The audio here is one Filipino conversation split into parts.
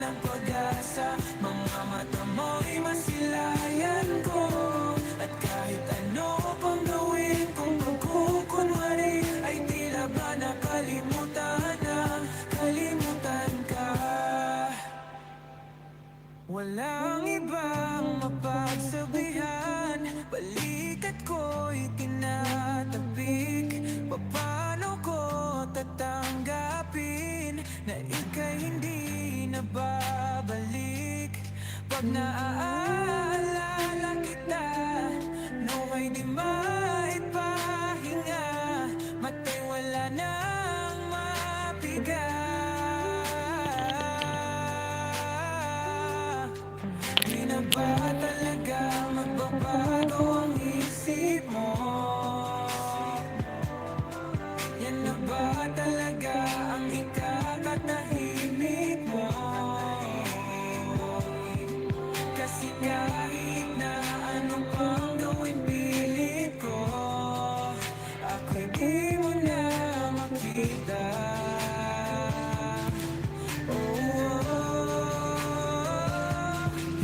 ng pag-asa, mga mata mo'y masilayan ko. At kahit ano pang gawin kung pagkukunwari, ay tila ba nakalimutan na, kalimutan ka. Walang ibang mapagsabihan, balikat ko'y tinatapik. Paano ko tatanggapin na ika'y hindi na babalik? Pag naaalala kita, no'y di maipahinga, mata'y wala nang mapiga. Di na ba talaga magbabago ang isip mo? Yan na ba talaga ang ikakatahimik mo? Kasi kahit na anong pang gawin pilit ko, ako'y di mo na makita.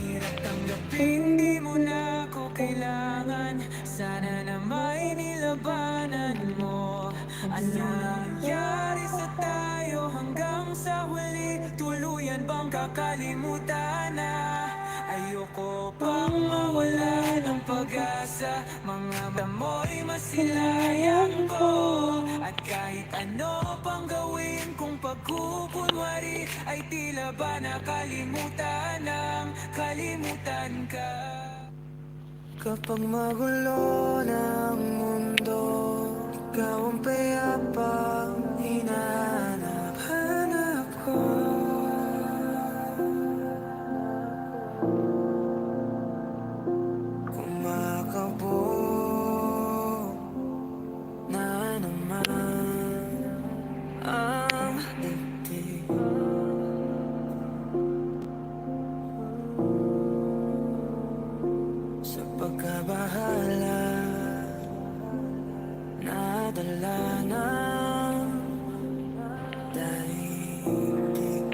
Hirap tanggapin, di mo na ako kailangan. Sana na may nilabanan mo. Ano nangyari sa tayo hanggang sa huli? Tuluyan bang kakalimutan na? Ayoko pang mawala ng pag-asa, mga mo'y masilayan ko. At kahit ano pang gawin kung pagkukunwari, ay tila ba nakalimutan ng kalimutan ka. Kapag magulo ng mundo, ikaw ang payapang hinahanap-hanap ko. Kumakabog na naman ang dibdib. Sa pagkabahala, nadala ng daigdig.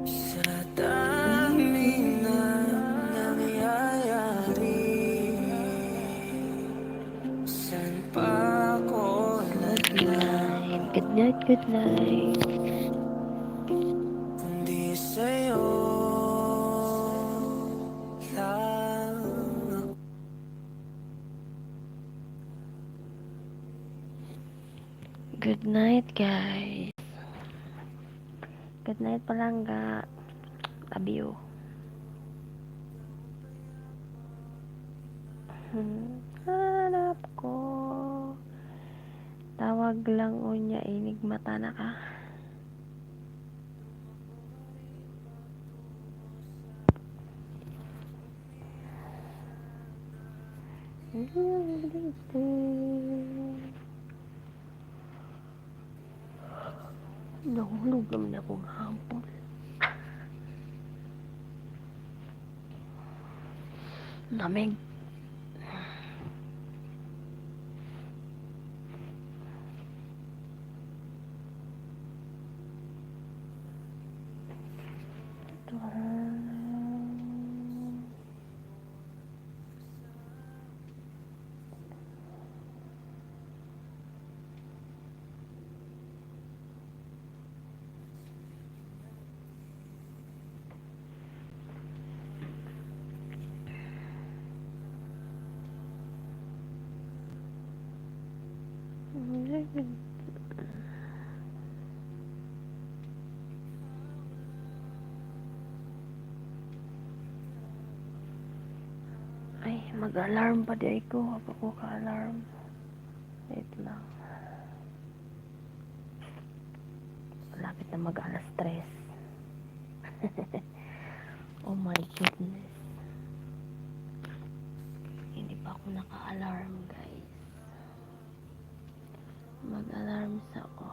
Sa dami na nangyayari, saan pa ako lalapit? Good night, good night. Kundi sa'yo lang. Good night, guys. Good night, Palangga. Love you. Hanap ko. Tawag lang unya, inig mata na ka. Nahulog naman akong hapon. Lamig. Ay, mag-alarm pa di ko. Apa ko ka-alarm. Wait lang. Malapit na mag-alas 3. Oh my goodness. Hindi pa ako naka-alarm, guys. Mag-alarm sa ako.